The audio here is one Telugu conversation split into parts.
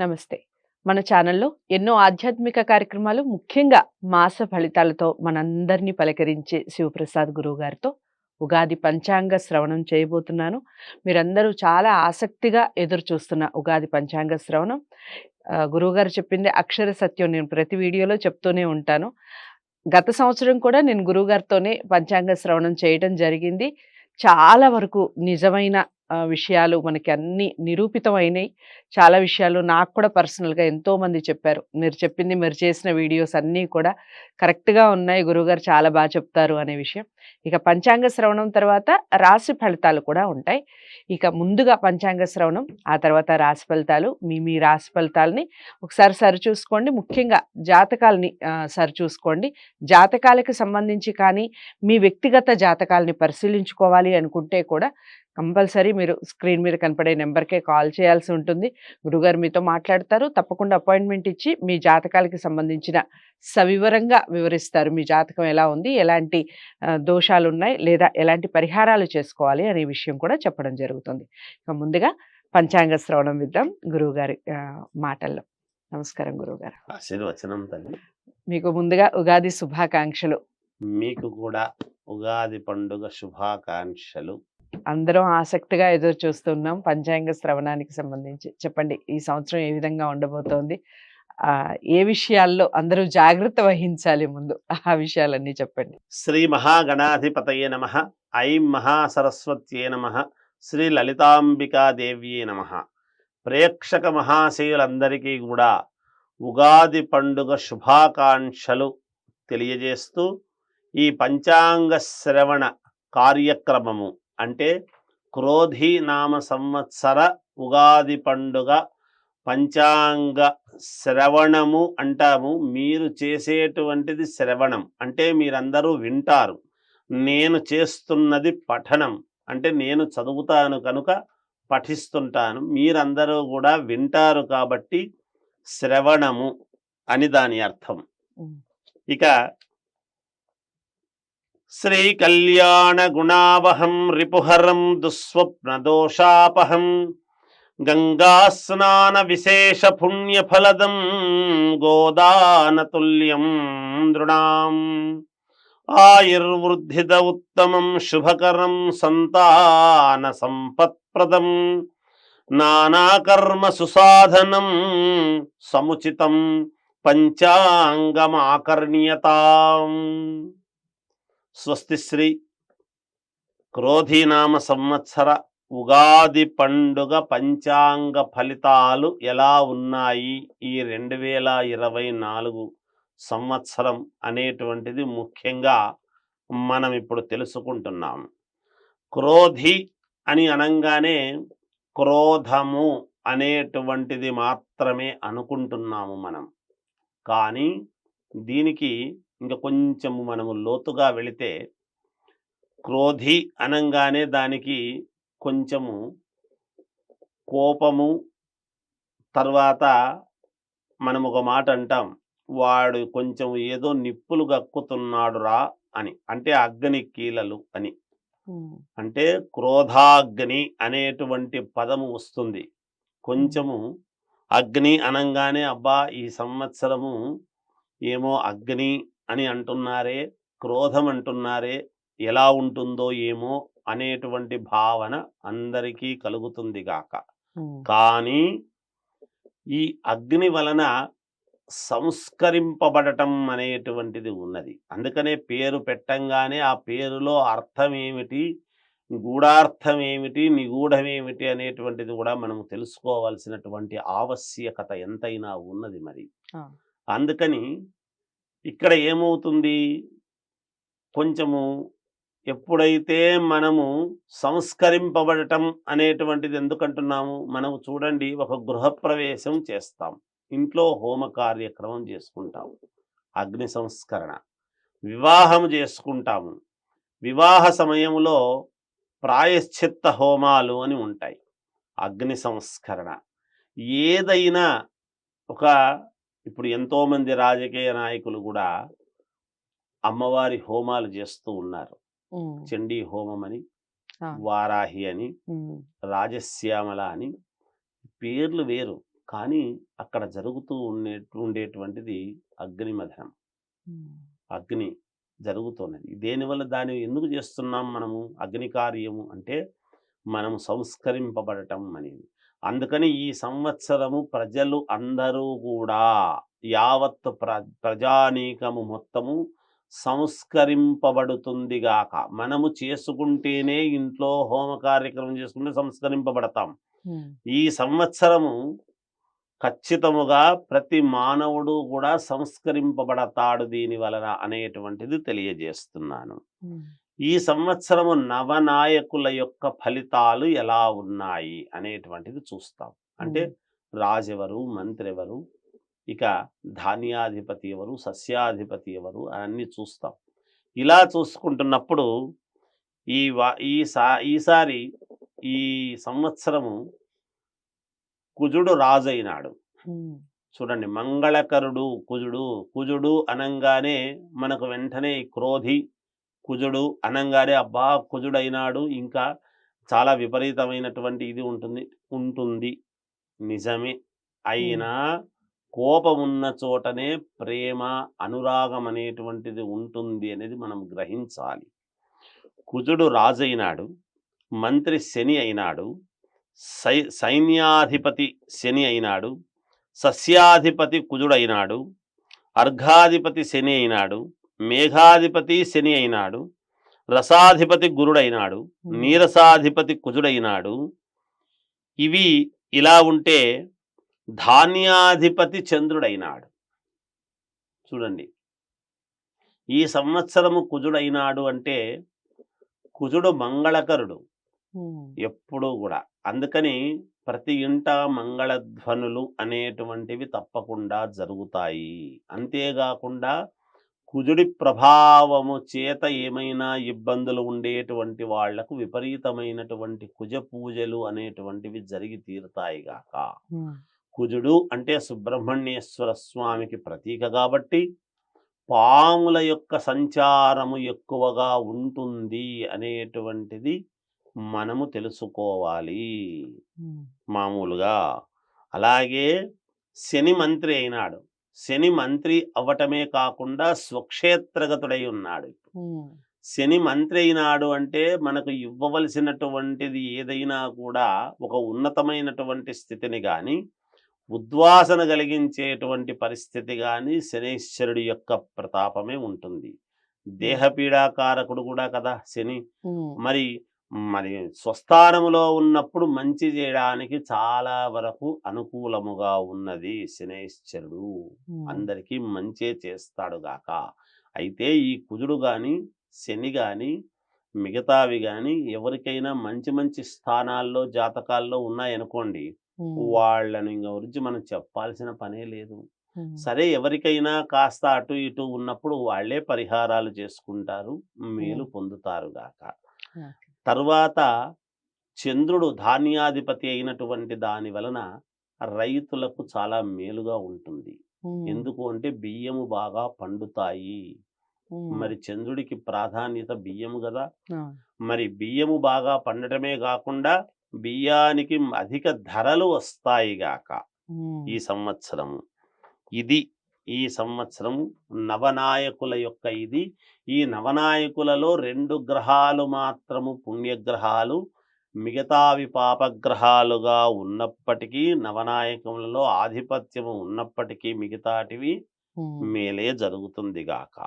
నమస్తే. మన ఛానల్లో ఎన్నో ఆధ్యాత్మిక కార్యక్రమాలు, ముఖ్యంగా మాస ఫలితాలతో మనందరినీ పలకరించే శివప్రసాద్ గురువు గారితో ఉగాది పంచాంగ శ్రవణం చేయబోతున్నాను. మీరందరూ చాలా ఆసక్తిగా ఎదురు చూస్తున్న ఉగాది పంచాంగ శ్రవణం. గురువుగారు చెప్పింది అక్షర సత్యం. నేను ప్రతి వీడియోలో చెప్తూనే ఉంటాను. గత సంవత్సరం కూడా నేను గురువుగారితోనే పంచాంగ శ్రవణం చేయటం జరిగింది. చాలా వరకు నిజమైన విషయాలు మనకి అన్నీ నిరూపితమైనయి. చాలా విషయాలు నాకు కూడా పర్సనల్‌గా ఎంతోమంది చెప్పారు. మీరు చెప్పింది, మీరు చేసిన వీడియోస్ అన్నీ కూడా కరెక్ట్‌గా ఉన్నాయి. గురువుగారు చాలా చెప్తారు అనే విషయం. ఇక పంచాంగ శ్రవణం తర్వాత రాశి ఫలితాలు కూడా ఉంటాయి. ఇక ముందుగా పంచాంగ శ్రవణం, ఆ తర్వాత రాశి ఫలితాలు. మీ రాశి ఫలితాలని ఒకసారి సరిచూసుకోండి. ముఖ్యంగా జాతకాలని సరిచూసుకోండి. జాతకాలకి సంబంధించి కానీ, మీ వ్యక్తిగత జాతకాలని పరిశీలించుకోవాలి అనుకుంటే కూడా కంపల్సరీ మీరు స్క్రీన్ మీద కనపడే నెంబర్‌కే కాల్ చేయాల్సి ఉంటుంది. గురువుగారు మీతో మాట్లాడతారు. తప్పకుండా అపాయింట్మెంట్ ఇచ్చి మీ జాతకాలకి సంబంధించిన సవివరంగా వివరిస్తారు. మీ జాతకం ఎలా ఉంది, ఎలాంటి దోషాలున్నాయి, లేదా ఎలాంటి పరిహారాలు చేసుకోవాలి అనే విషయం కూడా చెప్పడం జరుగుతుంది. ఇక ముందుగా పంచాంగ శ్రవణం విద్దాం గురువుగారి మాటల్లో. నమస్కారం గురువుగారు. ఆశీర్వచనం తల్లి. మీకు ముందుగా ఉగాది శుభాకాంక్షలు. మీకు కూడా ఉగాది పండుగ శుభాకాంక్షలు. అందరం ఆసక్తిగా ఎదురు చూస్తున్నాం పంచాంగ శ్రవణానికి సంబంధించి. చెప్పండి, ఈ సంవత్సరం ఏ విధంగా ఉండబోతోంది? ఏ విషయాల్లో అందరూ జాగ్రత్త వహించాలి ముందు? ఆ విషయాలన్నీ చెప్పండి. శ్రీ మహాగణాధిపతయే నమః. ఐం మహాసరస్వత్యే నమః. శ్రీ లలితాంబికాదేవ్యే నమః. ప్రేక్షక మహాశయులందరికీ కూడా ఉగాది పండుగ శుభాకాంక్షలు తెలియజేస్తూ ఈ పంచాంగ శ్రవణ కార్యక్రమము అంటే క్రోధి నామ సంవత్సర ఉగాది పండుగ పంచాంగ శ్రవణము అంటాము. మీరు చేసేటువంటిది శ్రవణం అంటే మీరందరూ వింటారు. నేను చేస్తున్నది పఠనం అంటే నేను చదువుతాను కనుక పఠిస్తుంటాను. మీరందరూ కూడా వింటారు కాబట్టి శ్రవణము అని దాని అర్థం. ఇక శ్రీ కళ్యాణ గుణావహం రిపుహరం దుస్వప్న దోషాపహం గంగా స్నాన విశేష పుణ్యఫలదం గోదానతుల్యం నృణాం ఆయుర్వృద్ధిద ఉత్తమం శుభకరం సంతాన సంపత్ప్రదం నానాకర్మ సుసాధనం సముచితం పంచాంగమాకర్ణ్యతాం. స్వస్తి శ్రీ క్రోధీనామ సంవత్సర ఉగాది పండుగ పంచాంగ ఫలితాలు ఎలా ఉన్నాయి ఈ 2024 సంవత్సరం అనేటువంటిది ముఖ్యంగా మనం ఇప్పుడు తెలుసుకుంటున్నాము. క్రోధి అని అనంగానే క్రోధము అనేటువంటిది మాత్రమే అనుకుంటున్నాము మనం. కానీ దీనికి ఇంకా కొంచెము మనము లోతుగా వెళితే క్రోధి అనంగానే దానికి కొంచెము కోపము, తర్వాత మనం ఒక మాట అంటాం, వాడు కొంచెం ఏదో నిప్పులు గక్కుతున్నాడురా అని, అంటే అగ్ని కీలలు అని. అంటే క్రోధాగ్ని అనేటువంటి పదము వస్తుంది. కొంచెము అగ్ని అనంగానే అబ్బా ఈ సంవత్సరము ఏమో అగ్ని అని అంటున్నారే, క్రోధం అంటున్నారే, ఎలా ఉంటుందో ఏమో అనేటువంటి భావన అందరికీ కలుగుతుంది గాక. కానీ ఈ అగ్ని వలన సంస్కరింపబడటం అనేటువంటిది ఉన్నది. అందుకనే పేరు పెట్టంగానే ఆ పేరులో అర్థం ఏమిటి, గూఢార్థం ఏమిటి, నిగూఢమేమిటి అనేటువంటిది కూడా మనం తెలుసుకోవాల్సినటువంటి ఆవశ్యకత ఎంతైనా ఉన్నది. మరి అందుకని ఇక్కడ ఏమవుతుంది, కొంచెము ఎప్పుడైతే మనము సంస్కరింపబడటం అనేటువంటిది ఎందుకంటున్నాము, మనము చూడండి, ఒక గృహప్రవేశం చేస్తాం, ఇంట్లో హోమ కార్యక్రమం చేసుకుంటాము, అగ్ని సంస్కరణ. వివాహం చేసుకుంటాము, వివాహ సమయంలో ప్రాయశ్చిత్త హోమాలు అని ఉంటాయి, అగ్ని సంస్కరణ. ఏదైనా ఒక ఇప్పుడు ఎంతోమంది రాజకీయ నాయకులు కూడా అమ్మవారి హోమాలు చేస్తూ ఉన్నారు. చండీ హోమం అని, వారాహి అని, రాజశ్యామల అని పేర్లు వేరు, కానీ అక్కడ జరుగుతూ ఉండేటువంటిది అగ్నిమథనం. అగ్ని జరుగుతున్నది. దేనివల్ల దాన్ని ఎందుకు చేస్తున్నాం మనము అగ్ని కార్యము అంటే మనం సంస్కరింపబడటం అనేది. అందుకని ఈ సంవత్సరము ప్రజలు అందరూ కూడా యావత్ ప్రజానీకము మొత్తము సంస్కరింపబడుతుంది గాక. మనము చేసుకుంటేనే ఇంట్లో హోమ కార్యక్రమం చేసుకుంటే సంస్కరింపబడతాం. ఈ సంవత్సరము ఖచ్చితముగా ప్రతి మానవుడు కూడా సంస్కరింపబడతాడు దీని వలన అనేటువంటిది తెలియజేస్తున్నాను. ఈ సంవత్సరము నవనాయకుల యొక్క ఫలితాలు ఎలా ఉన్నాయి అనేటువంటిది చూస్తాం. అంటే రాజెవరు, మంత్రి ఎవరు, ఇక ధాన్యాధిపతి ఎవరు, సస్యాధిపతి ఎవరు అన్నీ చూస్తాం. ఇలా చూసుకుంటున్నప్పుడు ఈసారి ఈ సంవత్సరము కుజుడు రాజైనాడు. చూడండి, మంగళకరుడు కుజుడు. కుజుడు అనంగానే మనకు వెంటనే క్రోధి, కుజుడు అనంగానే అబ్బా కుజుడైనాడు, ఇంకా చాలా విపరీతమైనటువంటి ఇది ఉంటుంది నిజమే. అయినా కోపమున్న చోటనే ప్రేమ, అనురాగం అనేటువంటిది ఉంటుంది అనేది మనం గ్రహించాలి. కుజుడు రాజైనాడు, మంత్రి శని అయినాడు, సైన్యాధిపతి శని అయినాడు, సస్యాధిపతి కుజుడైనాడు, అర్ఘాధిపతి శని అయినాడు, మేఘాధిపతి శని అయినాడు, రసాధిపతి గురుడైనాడు, నీరసాధిపతి కుజుడైనాడు. ఇవి ఇలా ఉంటే ధాన్యాధిపతి చంద్రుడైనాడు. చూడండి, ఈ సంవత్సరము కుజుడైనాడు అంటే కుజుడు మంగళకరుడు ఎప్పుడూ కూడా. అందుకని ప్రతి ఇంట మంగళధ్వనులు అనేటువంటివి తప్పకుండా జరుగుతాయి. అంతేకాకుండా కుజుడి ప్రభావము చేత ఏమైనా ఇబ్బందులు ఉండేటువంటి వాళ్లకు విపరీతమైనటువంటి కుజ పూజలు అనేటువంటివి జరిగి తీరుతాయి గాక. కుజుడు అంటే సుబ్రహ్మణ్యేశ్వర స్వామికి ప్రతీక కాబట్టి పాముల యొక్క సంచారము ఎక్కువగా ఉంటుంది అనేటువంటిది మనము తెలుసుకోవాలి మామూలుగా. అలాగే శని మంత్రి అయినాడు. శని మంత్రి అవ్వటమే కాకుండా స్వక్షేత్రగతుడై ఉన్నాడు. శని మంత్రి అయినాడు అంటే మనకు ఇవ్వవలసినటువంటిది ఏదైనా కూడా ఒక ఉన్నతమైనటువంటి స్థితిని కానీ, ఉద్వాసన కలిగించేటువంటి పరిస్థితి కానీ శనీశ్వరుడి యొక్క ప్రతాపమే ఉంటుంది. దేహపీడాకారకుడు కూడా కదా శని. మరి స్వస్థానములో ఉన్నప్పుడు మంచి చేయడానికి చాలా వరకు అనుకూలముగా ఉన్నది శనైశ్వరుడు. అందరికీ మంచే చేస్తాడు గాక. అయితే ఈ కుజుడు గాని శని గాని మిగతావి గాని ఎవరికైనా మంచి మంచి స్థానాల్లో జాతకాల్లో ఉన్నాయనుకోండి, వాళ్ళని గురించి మనం చెప్పాల్సిన పనే లేదు. సరే, ఎవరికైనా కాస్త అటు ఇటు ఉన్నప్పుడు వాళ్ళే పరిహారాలు చేసుకుంటారు, మేలు పొందుతారు గాక. తరువాత చంద్రుడు ధాన్యాధిపతి అయినటువంటి దాని వలన రైతులకు చాలా మేలుగా ఉంటుంది. ఎందుకు అంటే బియ్యము బాగా పండుతాయి. మరి చంద్రుడికి ప్రాధాన్యత బియ్యము కదా. మరి బియ్యము బాగా పండటమే కాకుండా బియ్యానికి అధిక ధరలు వస్తాయి గాక ఈ సంవత్సరము. ఇది ఈ సంవత్సరం నవనాయకుల యొక్క ఇది. ఈ నవనాయకులలో 2 గ్రహాలు మాత్రము పుణ్యగ్రహాలు, మిగతావి పాపగ్రహాలుగా ఉన్నప్పటికీ, నవనాయకులలో ఆధిపత్యము ఉన్నప్పటికీ మిగతాటివి మేలే జరుగుతుంది గాక.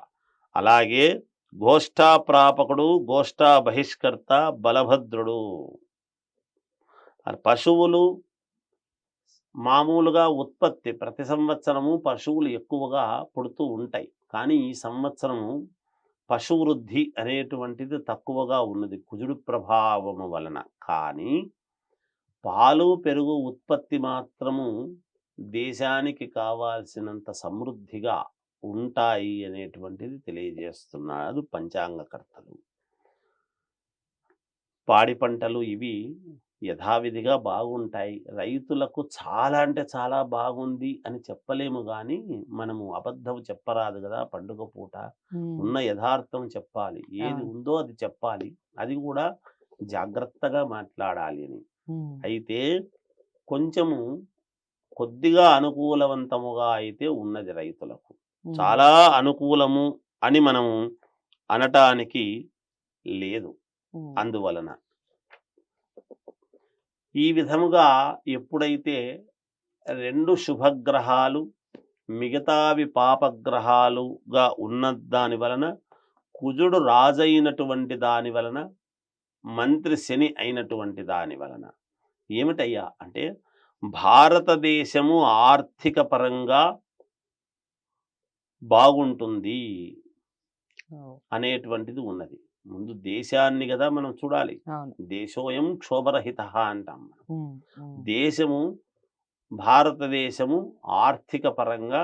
అలాగే గోష్ఠా ప్రాపకుడు, గోష్ఠా బహిష్కర్త బలభద్రుడు. పశువులు మామూలుగా ఉత్పత్తి ప్రతి సంవత్సరము పశువులు ఎక్కువగా పుడుతూ ఉంటాయి. కానీ ఈ సంవత్సరము పశువృద్ధి అనేటువంటిది తక్కువగా ఉన్నది కుజుడు ప్రభావము వలన. కానీ పాలు పెరుగు ఉత్పత్తి మాత్రము దేశానికి కావాల్సినంత సమృద్ధిగా ఉంటాయి అనేటువంటిది తెలియజేస్తున్నారు పంచాంగకర్తలు. పాడి పంటలు ఇవి యథావిధిగా బాగుంటాయి. రైతులకు చాలా అంటే చాలా బాగుంది అని చెప్పలేము, కానీ మనము అబద్ధం చెప్పరాదు కదా. పండుగ పూట ఉన్న యథార్థం చెప్పాలి, ఏది ఉందో అది చెప్పాలి, అది కూడా జాగ్రత్తగా మాట్లాడాలి అని. అయితే కొంచెము కొద్దిగా అనుకూలవంతముగా అయితే ఉన్నది రైతులకు. చాలా అనుకూలము అని మనము అనటానికి లేదు. అందువలన ఈ విధముగా ఎప్పుడైతే 2 శుభగ్రహాలు మిగతావి పాపగ్రహాలుగా ఉన్న దాని వలన, కుజుడు రాజైనటువంటి దాని వలన, మంత్రి శని అయినటువంటి దాని వలన ఏమిటయ్యా అంటే, భారతదేశము ఆర్థిక పరంగా బాగుంటుంది అనేటువంటిది ఉన్నది. ముందు దేశాన్ని కదా మనం చూడాలి. దేశోయం క్షోభరహిత అంటాం మనం. దేశము, భారతదేశము ఆర్థిక పరంగా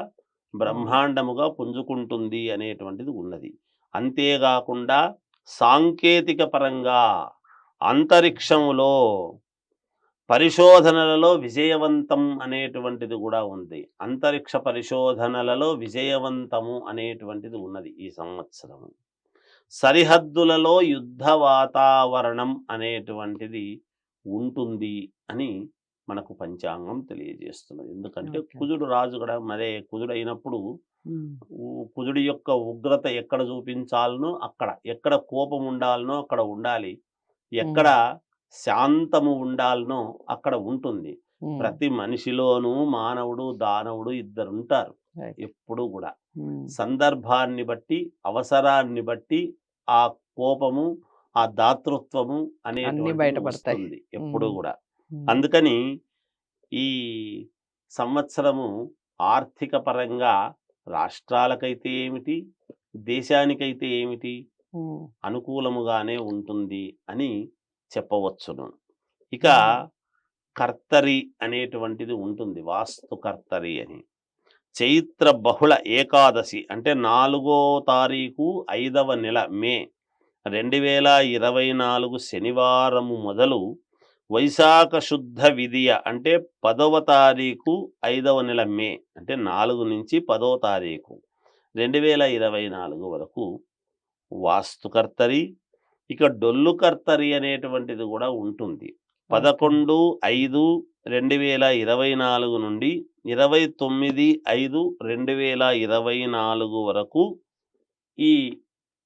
బ్రహ్మాండముగా పుంజుకుంటుంది అనేటువంటిది ఉన్నది. అంతేకాకుండా సాంకేతిక పరంగా అంతరిక్షంలో పరిశోధనలలో విజయవంతం అనేటువంటిది కూడా ఉంది. అంతరిక్ష పరిశోధనలలో విజయవంతము అనేటువంటిది ఉన్నది ఈ సంవత్సరము. సరిహద్దులలో యుద్ధ వాతావరణం అనేటువంటిది ఉంటుంది అని మనకు పంచాంగం తెలియజేస్తున్నది. ఎందుకంటే కుజుడు రాజు కూడా, మరే కుజుడు అయినప్పుడు కుజుడి యొక్క ఉగ్రత ఎక్కడ చూపించాలనో అక్కడ, ఎక్కడ కోపం ఉండాలనో అక్కడ ఉండాలి, ఎక్కడ శాంతము ఉండాలనో అక్కడ ఉంటుంది. ప్రతి మనిషిలోనూ మానవుడు దానవుడు ఇద్దరు ఉంటారు ఎప్పుడు కూడా. సందర్భాన్ని బట్టి, అవసరాన్ని బట్టి ఆ కోపము, ఆ దాతృత్వము అనేటువంటిది వస్తుంది ఎప్పుడు కూడా. అందుకని ఈ సంవత్సరము ఆర్థిక పరంగా రాష్ట్రాలకైతే ఏమిటి, దేశానికైతే ఏమిటి, అనుకూలముగానే ఉంటుంది అని చెప్పవచ్చును. ఇక కర్తరి అనేటువంటిది ఉంటుంది, వాస్తు కర్తరి అని. చైత్ర బహుళ ఏకాదశి అంటే 4వ తారీఖు 5వ నెల మే 2024 శనివారము మొదలు వైశాఖ శుద్ధ విదియ అంటే 10వ తారీఖు 5వ నెల మే అంటే 4 నుంచి 10వ తారీఖు 2024 వరకు వాస్తుకర్తరి. ఇక డొల్లు కర్తరి అనేటువంటిది కూడా ఉంటుంది. 11/5/2024 నుండి 29/5/2024 వరకు ఈ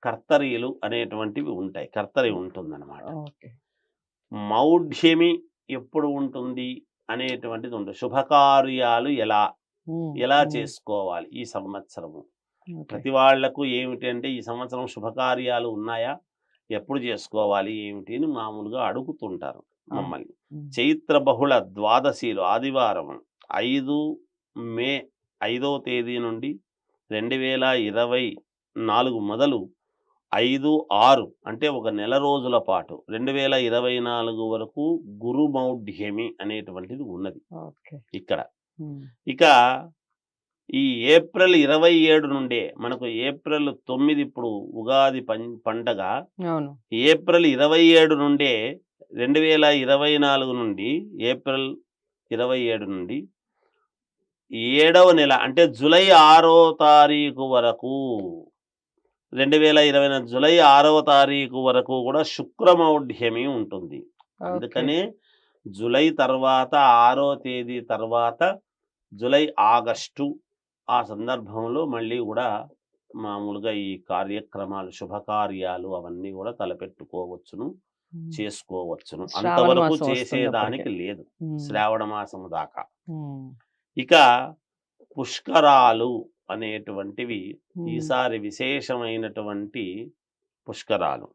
కర్తరీలు అనేటువంటివి ఉంటాయి. కర్తరి ఉంటుందన్నమాట. మౌఢ్యమి ఎప్పుడు ఉంటుంది అనేటువంటిది ఉంటుంది. శుభకార్యాలు ఎలా చేసుకోవాలి ఈ సంవత్సరము. ప్రతి వాళ్లకు ఏమిటి అంటే, ఈ సంవత్సరం శుభకార్యాలు ఉన్నాయా, ఎప్పుడు చేసుకోవాలి ఏమిటి అని మామూలుగా అడుగుతుంటారు మమ్మల్ని. చైత్ర బహుళ ద్వాదశిలు ఆదివారం 5 మే 5వ తేదీ నుండి 2024 మొదలు 5/6 అంటే ఒక నెల రోజుల పాటు 2024 వరకు గురు మౌఢ్యమి అనేటువంటిది ఉన్నది ఇక్కడ. ఇక ఈ ఏప్రిల్ 27 నుండే మనకు ఏప్రిల్ 9 ఇప్పుడు ఉగాది పండగ. ఏప్రిల్ 27 నుండే 2024 నుండి ఏప్రిల్ 27 నుండి 7వ నెల అంటే జూలై 6వ తారీఖు వరకు 2024 జూలై 6వ తారీఖు వరకు కూడా శుక్రమౌఢ్యమి ఉంటుంది. అందుకనే జూలై తర్వాత 6వ తేదీ తర్వాత జూలై ఆగస్టు ఆ సందర్భంలో మళ్ళీ కూడా మామూలుగా ఈ కార్యక్రమాలు, శుభకార్యాలు అవన్నీ కూడా తలపెట్టుకోవచ్చును, చేసుకోవచ్చును. అంతవరకు చేసేదానికి లేదు శ్రావణ మాసము దాకా. ఇక పుష్కరాలు అనేటువంటివి ఈసారి విశేషమైనటువంటి పుష్కరాలు.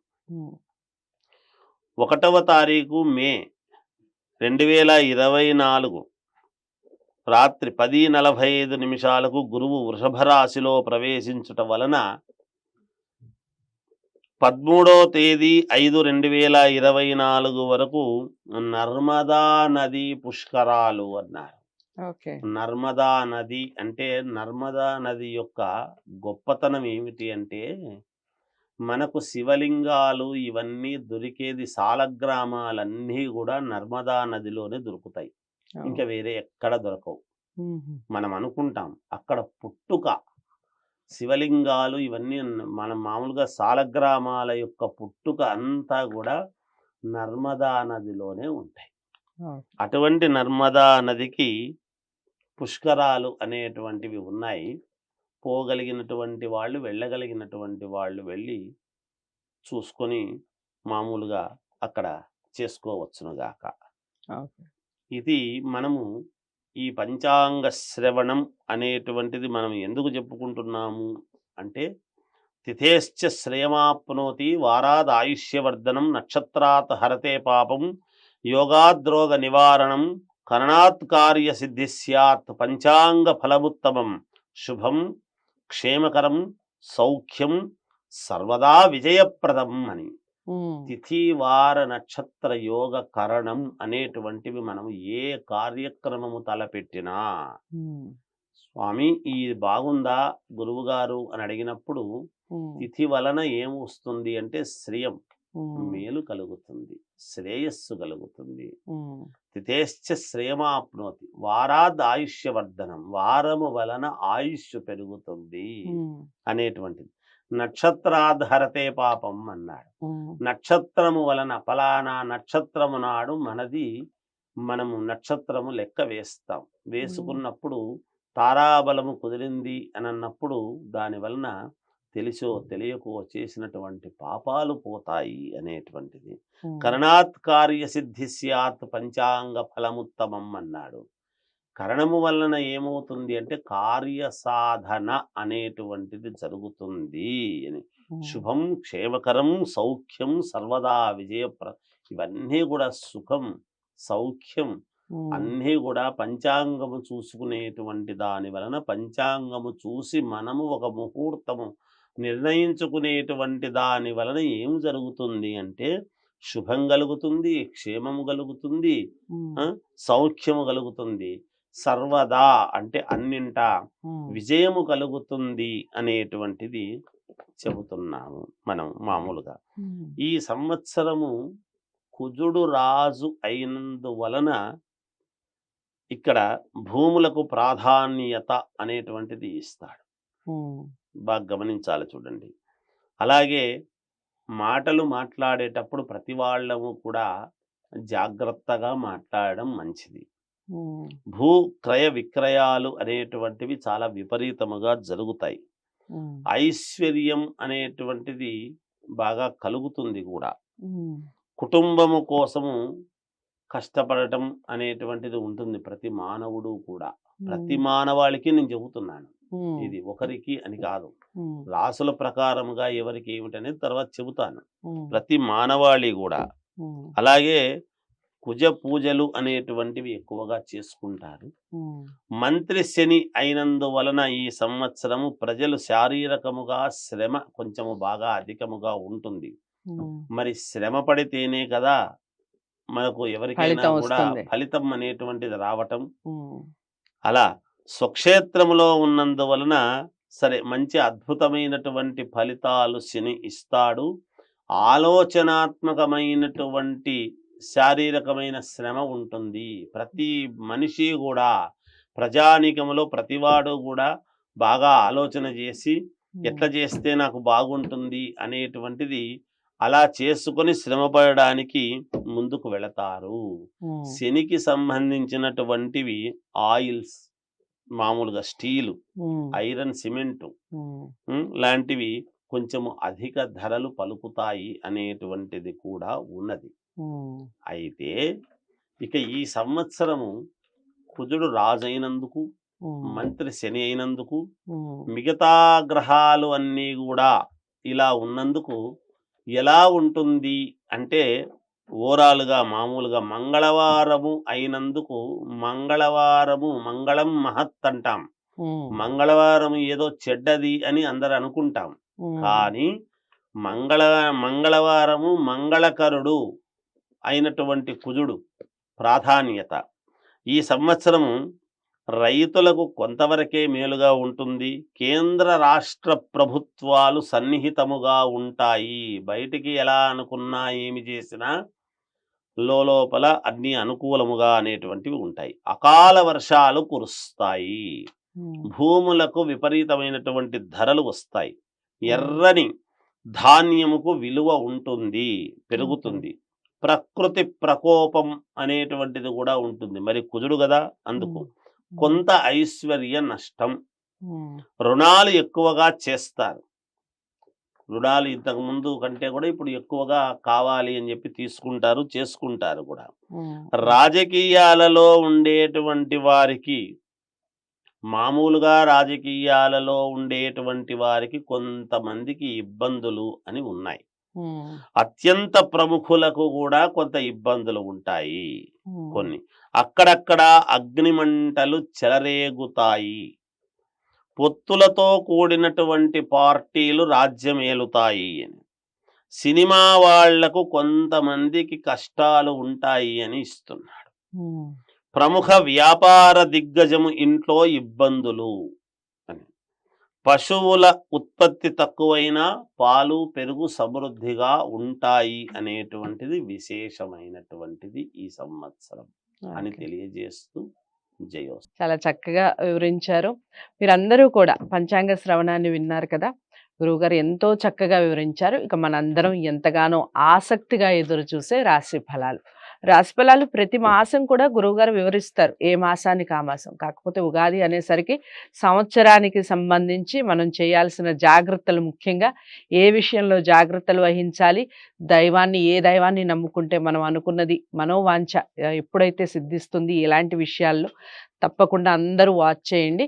1వ తారీఖు మే 2024 రాత్రి 10:45 గురువు వృషభ రాశిలో ప్రవేశించుట వలన 13వ తేదీ 5/2024 వరకు నర్మదా నది పుష్కరాలు అన్నారు. నర్మదా నది అంటే, నర్మదా నది యొక్క గొప్పతనం ఏమిటి అంటే, మనకు శివలింగాలు ఇవన్నీ దొరికేది, సాలగ్రామాలన్నీ కూడా నర్మదా నదిలోనే దొరుకుతాయి. ఇంకా వేరే ఎక్కడ దొరకవు. మనం అనుకుంటాం అక్కడ పుట్టుక శివలింగాలు ఇవన్నీ మనం మామూలుగా సాలగ్రామాల యొక్క పుట్టుక అంతా కూడా నర్మదా నదిలోనే ఉంటాయి. అటువంటి నర్మదా నదికి పుష్కరాలు అనేటువంటివి ఉన్నాయి. పోగలిగినటువంటి వాళ్ళు, వెళ్ళగలిగినటువంటి వాళ్ళు వెళ్ళి చూసుకొని మామూలుగా అక్కడ చేసుకోవచ్చునుగాక. ఓకే. ఇది మనము ఈ పంచాంగ శ్రవణం అనేటువంటిది మనం ఎందుకు చెప్పుకుంటున్నాము అంటే, తిథేశ్చ శ్రేయమాప్నోతి వారాద్ ఆయుష్యవర్ధనం నక్షత్రాత్ హరతే పాపం యోగాద్రోగ నివారణం కరణాత్ కార్య సిద్ధి స్యాత్ పంచాంగ ఫలముత్తమం శుభం క్షేమకరం సౌఖ్యం సర్వదా విజయప్రదం అని. తిథి వార నక్షత్ర యోగ కరణం అనేటువంటివి మనం ఏ కార్యక్రమము తలపెట్టినా, స్వామి ఇది బాగుందా గురువు గారు అని అడిగినప్పుడు, తిథి వలన ఏం వస్తుంది అంటే శ్రేయం, మేలు కలుగుతుంది, శ్రేయస్సు కలుగుతుంది. తిథేశ్చ శ్రేయమాప్నోతి వారాద్ ఆయుష్యవర్ధనం, వారము వలన ఆయుష్ పెరుగుతుంది అనేటువంటిది. నక్షత్రాధరతే పాపం అన్నాడు. నక్షత్రము వలన ఫలానా నక్షత్రము నాడు మనము నక్షత్రము లెక్క వేస్తాం. వేసుకున్నప్పుడు తారాబలము కుదిరింది అని అన్నప్పుడు దాని వలన తెలిసో తెలియకో చేసినటువంటి పాపాలు పోతాయి అనేటువంటిది. కరణాత్ కార్య సిద్ధి స్యాత్ పంచాంగ ఫలముత్తమం అన్నాడు. కరణము వలన ఏమవుతుంది అంటే కార్య సాధన అనేటువంటిది జరుగుతుంది అని. శుభం క్షేమకరం సౌఖ్యం సర్వదా ఇవన్నీ కూడా సుఖం సౌఖ్యం అన్నీ కూడా పంచాంగము చూసుకునేటువంటి దాని వలన, పంచాంగము చూసి మనము ఒక ముహూర్తము నిర్ణయించుకునేటువంటి దాని వలన ఏం జరుగుతుంది అంటే శుభం కలుగుతుంది, క్షేమము కలుగుతుంది, సౌఖ్యము కలుగుతుంది, సర్వదా అంటే అన్నింటా విజయము కలుగుతుంది అనేటువంటిది చెబుతున్నాము మనం మామూలుగా. ఈ సంవత్సరము కుజుడు రాజు అయినందువలన ఇక్కడ భూములకు ప్రాధాన్యత అనేటువంటిది ఇస్తాడు. బాగా గమనించాలి చూడండి. అలాగే మాటలు మాట్లాడేటప్పుడు ప్రతి వాళ్ళము కూడా జాగ్రత్తగా మాట్లాడడం మంచిది. భూ క్రయ విక్రయాలు అనేటువంటివి చాలా విపరీతముగా జరుగుతాయి. ఐశ్వర్యం అనేటువంటిది బాగా కలుగుతుంది కూడా. కుటుంబము కోసము కష్టపడటం అనేటువంటిది ఉంటుంది ప్రతి మానవుడు కూడా. ప్రతి మానవాళికి నేను చెబుతున్నాను, ఇది ఒకరికి అని కాదు. రాసుల ప్రకారముగా ఎవరికి ఏమిటనేది తర్వాత చెబుతాను. ప్రతి మానవాళి కూడా. అలాగే కుజ పూజలు అనేటువంటివి ఎక్కువగా చేసుకుంటారు. మంత్రి శని అయినందువలన ఈ సంవత్సరము ప్రజలు శారీరకముగా శ్రమ కొంచెము బాగా అధికముగా ఉంటుంది. మరి శ్రమ పడితేనే కదా మనకు ఎవరికైనా కూడా ఫలితం అనేటువంటిది రావటం. అలా స్వక్షేత్రములో ఉన్నందువలన సరే మంచి అద్భుతమైనటువంటి ఫలితాలు శని ఇస్తాడు. ఆలోచనాత్మకమైనటువంటి శారీరకమైన శ్రమ ఉంటుంది. ప్రతి మనిషి కూడా ప్రజానీకములో ప్రతివాడు కూడా బాగా ఆలోచన చేసి ఎట్లా చేస్తే నాకు బాగుంటుంది అనేటువంటిది అలా చేసుకొని శ్రమపడడానికి ముందుకు వెళతారు. శనికి సంబంధించినటువంటివి ఆయిల్స్, మామూలుగా స్టీలు, ఐరన్, సిమెంటు లాంటివి కొంచెము అధిక ధరలు పలుకుతాయి అనేటువంటిది కూడా ఉన్నది. అయితే ఇక ఈ సంవత్సరము కుజుడు రాజైనందుకు, మంత్రి శని అయినందుకు, మిగతా గ్రహాలు అన్నీ కూడా ఇలా ఉన్నందుకు ఎలా ఉంటుంది అంటే ఓవరాల్గా మామూలుగా మంగళవారము అయినందుకు, మంగళం మహత్ అంటాం. మంగళవారం ఏదో చెడ్డది అని అందరు అనుకుంటాం. కానీ మంగళవారము మంగళకరుడు అయినటువంటి కుజుడు ప్రాధాన్యత. ఈ సంవత్సరము రైతులకు కొంతవరకే మేలుగా ఉంటుంది. కేంద్ర రాష్ట్ర ప్రభుత్వాలు సన్నిహితముగా ఉంటాయి. బయటికి ఎలా అనుకున్నా ఏమి చేసినా లోపల అన్ని అనుకూలముగా అనేటువంటివి ఉంటాయి. అకాల వర్షాలు కురుస్తాయి. భూములకు విపరీతమైనటువంటి ధరలు వస్తాయి. ఎర్రని ధాన్యముకు విలువ ఉంటుంది, పెరుగుతుంది. ప్రకృతి ప్రకోపం అనేటువంటిది కూడా ఉంటుంది. మరి కుజుడు కదా, అందుకు కొంత ఐశ్వర్య నష్టం, ఉమ్, రుణాలు ఎక్కువగా చేస్తారు. రుణాలు ఇంతకు ముందు కంటే కూడా ఇప్పుడు ఎక్కువగా కావాలి అని చెప్పి తీసుకుంటారు, చేసుకుంటారు కూడా. ఉమ్, రాజకీయాలలో ఉండేటువంటి వారికి, మామూలుగా రాజకీయాలలో ఉండేటువంటి వారికి కొంతమందికి ఇబ్బందులు అని ఉన్నాయి. ఉమ్, అత్యంత ప్రముఖులకు కూడా కొంత ఇబ్బందులు ఉంటాయి. ఉమ్, కొన్ని అక్కడక్కడ అగ్నిమంటలు చెలరేగుతాయి. పొత్తులతో కూడినటువంటి పార్టీలు రాజ్యమేలుతాయి అని, సినిమా వాళ్లకు కొంతమందికి కష్టాలు ఉంటాయి అని ఇస్తున్నాడు. ఉమ్, ప్రముఖ వ్యాపార దిగ్గజము ఇంట్లో ఇబ్బందులు అని, పశువుల ఉత్పత్తి తక్కువైనా పాలు పెరుగు సమృద్ధిగా ఉంటాయి అనేటువంటిది విశేషమైనటువంటిది ఈ సంవత్సరం అని ఓకే. తెలియజేస్తూ జయోస్తు. చాలా చక్కగా వివరించారు. మీరందరూ కూడా పంచాంగ శ్రవణాన్ని విన్నారు కదా! గురువుగారు ఎంతో చక్కగా వివరించారు. ఇక మనందరం ఎంతగానో ఆసక్తిగా ఎదురు చూసే రాశి ఫలాలు. రాశి ఫలాలు ప్రతి మాసం కూడా గురువుగారు వివరిస్తారు. ఏ మాసానికి ఆ మాసం. కాకపోతే ఉగాది అనేసరికి సంవత్సరానికి సంబంధించి మనం చేయాల్సిన జాగ్రత్తలు, ముఖ్యంగా ఏ విషయంలో జాగ్రత్తలు వహించాలి, ఏ దైవాన్ని నమ్ముకుంటే మనం అనుకున్నది మనోవాంఛ ఎప్పుడైతే సిద్ధిస్తుంది, ఇలాంటి విషయాల్లో తప్పకుండా అందరూ వాచ్ చేయండి.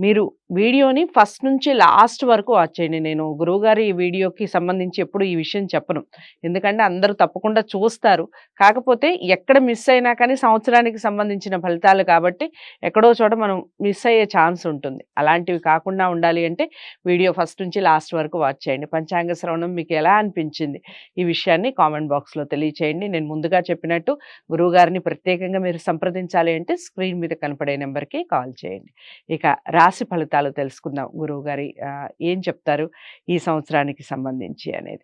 మీరు వీడియోని ఫస్ట్ నుంచి లాస్ట్ వరకు వాచ్ చేయండి. నేను గురువుగారి ఈ వీడియోకి సంబంధించి ఎప్పుడు ఈ విషయం చెప్పను. ఎందుకంటే అందరూ తప్పకుండా చూస్తారు. కాకపోతే ఎక్కడ మిస్ అయినా కానీ సంవత్సరానికి సంబంధించిన ఫలితాలు కాబట్టి ఎక్కడో చోట మనం మిస్ అయ్యే ఛాన్స్ ఉంటుంది. అలాంటివి కాకుండా ఉండాలి అంటే వీడియో ఫస్ట్ నుంచి లాస్ట్ వరకు వాచ్ చేయండి. పంచాంగ శ్రవణం మీకు ఎలా అనిపించింది ఈ విషయాన్ని కామెంట్ బాక్స్లో తెలియచేయండి. నేను ముందుగా చెప్పినట్టు గురువుగారిని ప్రత్యేకంగా మీరు సంప్రదించాలి అంటే స్క్రీన్ మీద కనపడే నెంబర్కి కాల్ చేయండి. ఇక రాశి ఫలితాలు తెలుసుకుందాం. గురువుగారి ఏం చెప్తారు ఈ సంవత్సరానికి సంబంధించి అనేది.